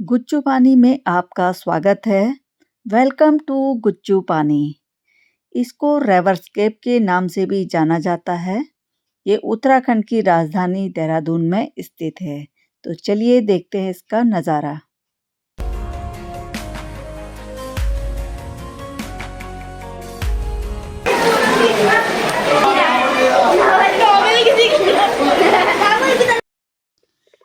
गुच्चू पानी में आपका स्वागत है। वेलकम टू गुच्चू पानी। इसको रिवरस्केप के नाम से भी जाना जाता है। ये उत्तराखंड की राजधानी देहरादून में स्थित है। तो चलिए देखते हैं इसका नज़ारा।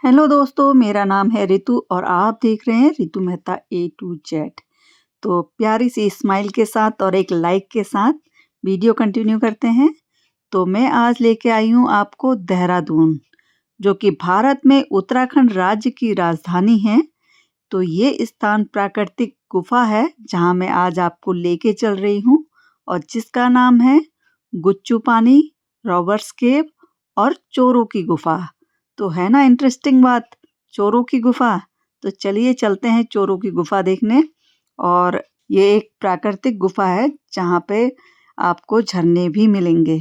हेलो दोस्तों, मेरा नाम है रितु और आप देख रहे हैं Ritu Mehta A to Z। तो प्यारी सी स्माइल के साथ और एक लाइक के साथ वीडियो कंटिन्यू करते हैं। तो मैं आज लेके आई हूँ आपको देहरादून, जो कि भारत में उत्तराखंड राज्य की राजधानी है। तो ये स्थान प्राकृतिक गुफा है जहाँ मैं आज आपको लेके चल रही हूँ और जिसका नाम है गुच्चू पानी, रॉबर्स केव और चोरों की गुफा। तो है ना इंटरेस्टिंग बात, चोरों की गुफा। तो चलिए चलते हैं चोरों की गुफा देखने। और ये एक प्राकृतिक गुफा है जहाँ पे आपको झरने भी मिलेंगे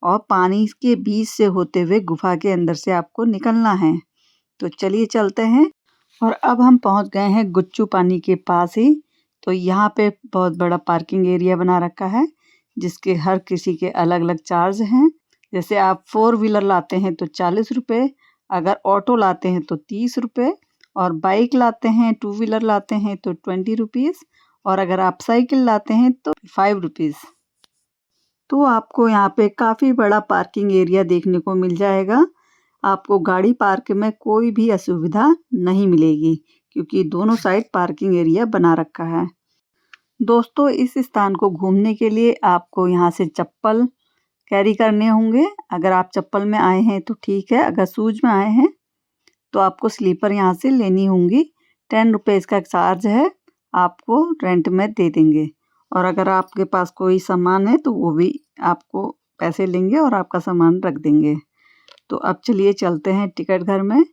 और पानी के बीच से होते हुए गुफा के अंदर से आपको निकलना है। तो चलिए चलते हैं। और अब हम पहुँच गए हैं गुच्चू पानी के पास ही। तो यहाँ पे बहुत बड़ा पार्किंग एरिया बना रखा है जिसके हर किसी के अलग अलग चार्ज हैं। जैसे आप 4 व्हीलर लाते हैं तो 40 रुपये, अगर ऑटो लाते हैं तो 30 रुपये, और बाइक लाते हैं 2 व्हीलर लाते हैं तो 20 रुपीज़, और अगर आप साइकिल लाते हैं तो 5 रुपीज़। तो आपको यहाँ पे काफ़ी बड़ा पार्किंग एरिया देखने को मिल जाएगा। आपको गाड़ी पार्क में कोई भी असुविधा नहीं मिलेगी क्योंकि दोनों साइड पार्किंग एरिया बना रखा है। दोस्तों, इस स्थान को घूमने के लिए आपको यहाँ से चप्पल कैरी करने होंगे। अगर आप चप्पल में आए हैं तो ठीक है, अगर शूज में आए हैं तो आपको स्लीपर यहाँ से लेनी होंगी। 10 रुपये इसका चार्ज है, आपको रेंट में दे देंगे। और अगर आपके पास कोई सामान है तो वो भी आपको पैसे लेंगे और आपका सामान रख देंगे। तो अब चलिए चलते हैं टिकट घर में।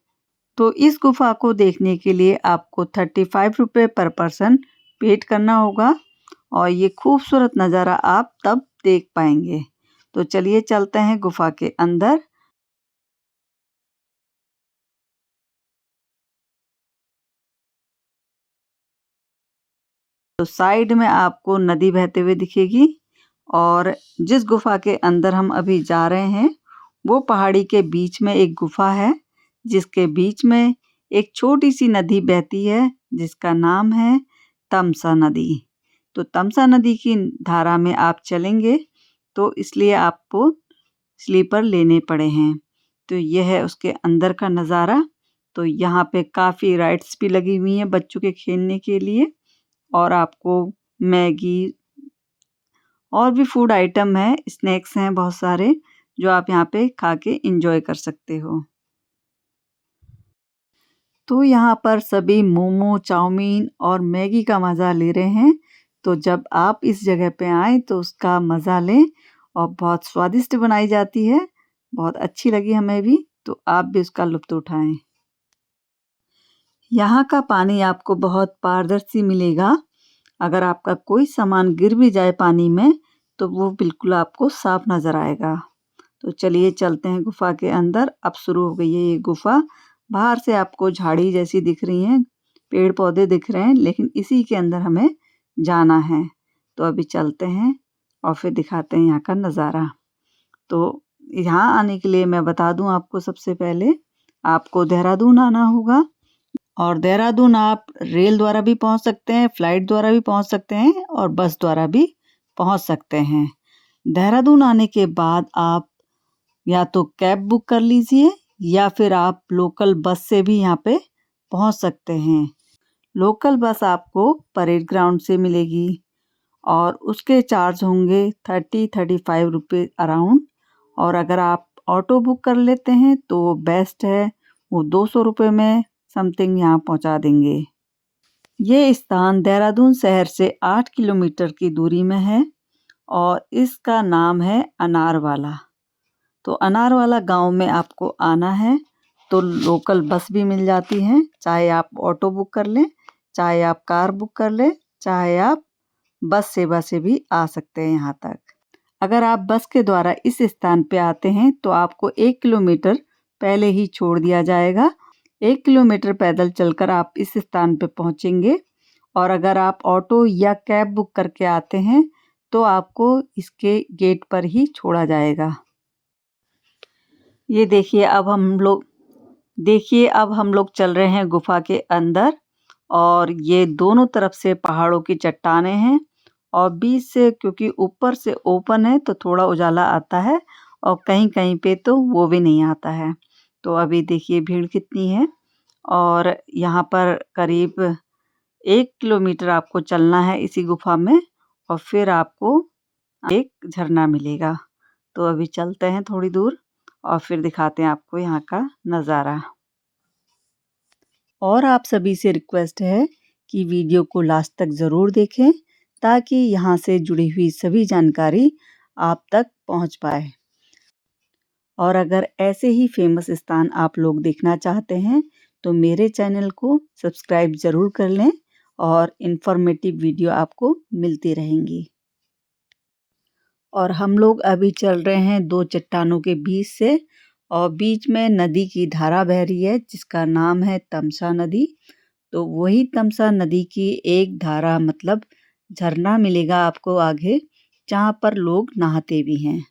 तो इस गुफा को देखने के लिए आपको 35 रुपये पर पर्सन पेड करना होगा और ये खूबसूरत नज़ारा आप तब देख पाएंगे। तो चलिए चलते हैं गुफा के अंदर। तो साइड में आपको नदी बहते हुए दिखेगी और जिस गुफा के अंदर हम अभी जा रहे हैं वो पहाड़ी के बीच में एक गुफा है जिसके बीच में एक छोटी सी नदी बहती है जिसका नाम है तमसा नदी। तो तमसा नदी की धारा में आप चलेंगे तो इसलिए आपको स्लीपर लेने पड़े हैं। तो यह है उसके अंदर का नज़ारा। तो यहाँ पे काफ़ी राइड्स भी लगी हुई हैं बच्चों के खेलने के लिए, और आपको मैगी और भी फूड आइटम है, स्नैक्स हैं बहुत सारे जो आप यहाँ पे खा के इंजॉय कर सकते हो। तो यहाँ पर सभी मोमो, चाउमीन और मैगी का मज़ा ले रहे हैं। तो जब आप इस जगह पे आएँ तो उसका मज़ा लें, और बहुत स्वादिष्ट बनाई जाती है, बहुत अच्छी लगी हमें भी। तो आप भी उसका लुत्फ़ उठाएँ। यहाँ का पानी आपको बहुत पारदर्शी मिलेगा। अगर आपका कोई सामान गिर भी जाए पानी में तो वो बिल्कुल आपको साफ नज़र आएगा। तो चलिए चलते हैं गुफा के अंदर। अब शुरू हो गई है ये गुफा। बाहर से आपको झाड़ी जैसी दिख रही हैं, पेड़ पौधे दिख रहे हैं, लेकिन इसी के अंदर हमें जाना है। तो अभी चलते हैं और फिर दिखाते हैं यहाँ का नज़ारा। तो यहाँ आने के लिए मैं बता दूँ आपको, सबसे पहले आपको देहरादून आना होगा। और देहरादून आप रेल द्वारा भी पहुंच सकते हैं, फ्लाइट द्वारा भी पहुंच सकते हैं और बस द्वारा भी पहुंच सकते हैं। देहरादून आने के बाद आप या तो कैब बुक कर लीजिए या फिर आप लोकल बस से भी यहाँ पे पहुंच सकते हैं। लोकल बस आपको परेड ग्राउंड से मिलेगी और उसके चार्ज होंगे 35 रुपये अराउंड। और अगर आप ऑटो बुक कर लेते हैं तो वो बेस्ट है, वो 200 रुपये में समथिंग यहाँ पहुँचा देंगे। ये स्थान देहरादून शहर से 8 किलोमीटर की दूरी में है और इसका नाम है अनारवाला। तो अनारवाला गांव में आपको आना है तो लोकल बस भी मिल जाती हैं, चाहे आप ऑटो बुक कर लें, चाहे आप कार बुक कर लें, चाहे आप बस सेवा से भी आ सकते हैं यहाँ तक। अगर आप बस के द्वारा इस स्थान पे आते हैं तो आपको 1 किलोमीटर पहले ही छोड़ दिया जाएगा। 1 किलोमीटर पैदल चलकर आप इस स्थान पे पहुँचेंगे और अगर आप ऑटो या कैब बुक करके आते हैं तो आपको इसके गेट पर ही छोड़ा जाएगा। ये देखिए अब हम लोग चल रहे हैं गुफा के अंदर और ये दोनों तरफ से पहाड़ों की चट्टानें हैं और बीच से क्योंकि ऊपर से ओपन है तो थोड़ा उजाला आता है और कहीं-कहीं पे तो वो भी नहीं आता है। तो अभी देखिए भीड़ कितनी है और यहाँ पर करीब 1 किलोमीटर आपको चलना है इसी गुफा में और फिर आपको एक झरना मिलेगा। तो अभी चलते हैं थोड़ी दूर और फिर दिखाते हैं आपको यहाँ का नज़ारा। और आप सभी से रिक्वेस्ट है कि वीडियो को लास्ट तक ज़रूर देखें ताकि यहाँ से जुड़ी हुई सभी जानकारी आप तक पहुँच पाए। और अगर ऐसे ही फेमस स्थान आप लोग देखना चाहते हैं तो मेरे चैनल को सब्सक्राइब ज़रूर कर लें और इन्फॉर्मेटिव वीडियो आपको मिलती रहेंगी। और हम लोग अभी चल रहे हैं दो चट्टानों के बीच से और बीच में नदी की धारा बह रही है जिसका नाम है तमसा नदी। तो वही तमसा नदी की एक धारा मतलब झरना मिलेगा आपको आगे जहाँ पर लोग नहाते भी हैं।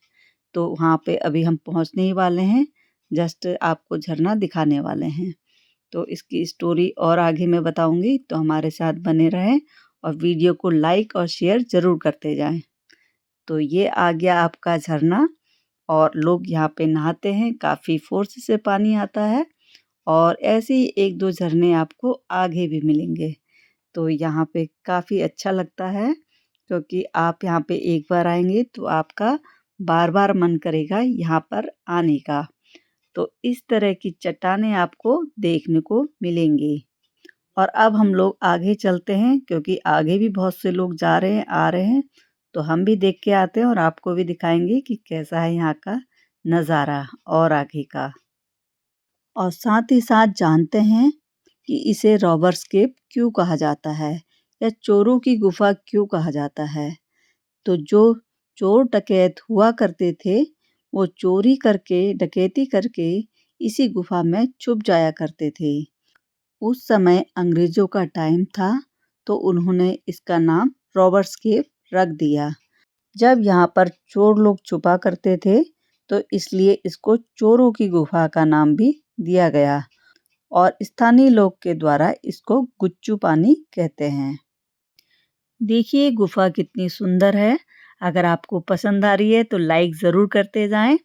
तो वहाँ पे अभी हम पहुँचने ही वाले हैं, जस्ट आपको झरना दिखाने वाले हैं। तो इसकी स्टोरी और आगे मैं बताऊंगी तो हमारे साथ बने रहें और वीडियो को लाइक और शेयर ज़रूर करते जाएं। तो ये आ गया आपका झरना और लोग यहाँ पे नहाते हैं, काफ़ी फोर्स से पानी आता है और ऐसे ही एक दो झरने आपको आगे भी मिलेंगे। तो यहाँ पे काफ़ी अच्छा लगता है क्योंकि आप यहाँ पे एक बार आएंगे तो आपका बार बार मन करेगा यहाँ पर आने का। तो इस तरह की चट्टानें आपको देखने को मिलेंगी। और अब हम लोग आगे चलते हैं क्योंकि आगे भी बहुत से लोग जा रहे हैं आ रहे हैं तो हम भी देख के आते हैं और आपको भी दिखाएंगे कि कैसा है यहाँ का नज़ारा और आगे का। और साथ ही साथ जानते हैं कि इसे रॉबर्स केव क्यों कहा जाता है या चोरों की गुफा क्यों कहा जाता है। तो जो चोर डकैत हुआ करते थे वो चोरी करके डकैती करके इसी गुफा में छुप जाया करते थे। उस समय अंग्रेजों का टाइम था तो उन्होंने इसका नाम रॉबर्स केव रख दिया। जब यहाँ पर चोर लोग छुपा करते थे तो इसलिए इसको चोरों की गुफा का नाम भी दिया गया और स्थानीय लोग के द्वारा इसको गुच्चू पानी कहते हैं। देखिए गुफा कितनी सुंदर है। अगर आपको पसंद आ रही है तो लाइक ज़रूर करते जाएं।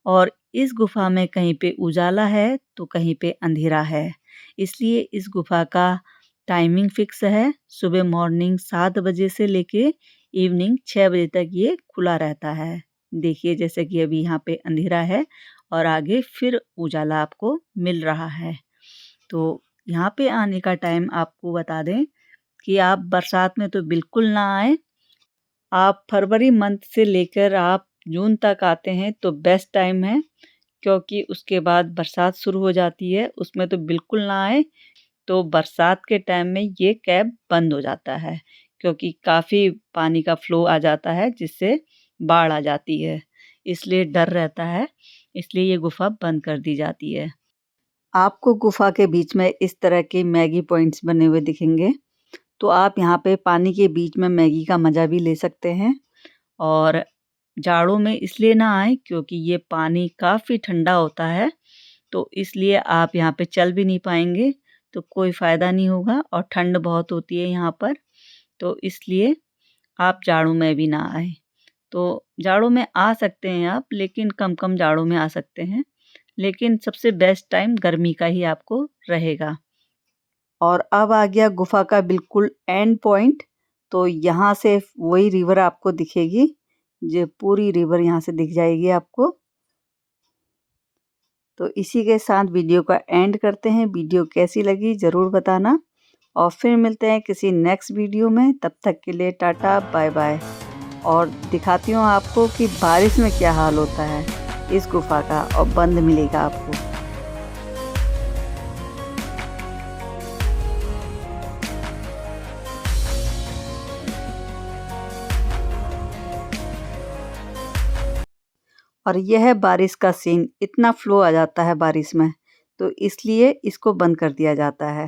और इस गुफा में कहीं पे उजाला है तो कहीं पे अंधेरा है, इसलिए इस गुफा का टाइमिंग फिक्स है। सुबह मॉर्निंग 7 बजे से लेके इवनिंग 6 बजे तक ये खुला रहता है। देखिए जैसे कि अभी यहाँ पे अंधेरा है और आगे फिर उजाला आपको मिल रहा है। तो यहाँ पे आने का टाइम आपको बता दें कि आप बरसात में तो बिल्कुल ना आए। आप फरवरी मंथ से लेकर आप जून तक आते हैं तो बेस्ट टाइम है क्योंकि उसके बाद बरसात शुरू हो जाती है, उसमें तो बिल्कुल ना आए। तो बरसात के टाइम में ये कैब बंद हो जाता है क्योंकि काफ़ी पानी का फ्लो आ जाता है जिससे बाढ़ आ जाती है, इसलिए डर रहता है, इसलिए ये गुफा बंद कर दी जाती है। आपको गुफा के बीच में इस तरह के मैगी पॉइंट्स बने हुए दिखेंगे तो आप यहाँ पे पानी के बीच में मैगी का मज़ा भी ले सकते हैं। और जाड़ों में इसलिए ना आए क्योंकि ये पानी काफ़ी ठंडा होता है तो इसलिए आप यहाँ पे चल भी नहीं पाएंगे तो कोई फ़ायदा नहीं होगा और ठंड बहुत होती है यहाँ पर, तो इसलिए आप जाड़ों में भी ना आए। तो जाड़ों में आ सकते हैं आप लेकिन कम कम जाड़ों में आ सकते हैं, लेकिन सबसे बेस्ट टाइम गर्मी का ही आपको रहेगा। और अब आ गया गुफा का बिल्कुल एंड पॉइंट। तो यहाँ से वही रिवर आपको दिखेगी, जो पूरी रिवर यहाँ से दिख जाएगी आपको। तो इसी के साथ वीडियो का एंड करते हैं। वीडियो कैसी लगी ज़रूर बताना और फिर मिलते हैं किसी नेक्स्ट वीडियो में। तब तक के लिए टाटा बाय बाय। और दिखाती हूँ आपको कि बारिश में क्या हाल होता है इस गुफा का और बंद मिलेगा आपको। और यह है बारिश का सीन, इतना फ्लो आ जाता है बारिश में तो इसलिए इसको बंद कर दिया जाता है।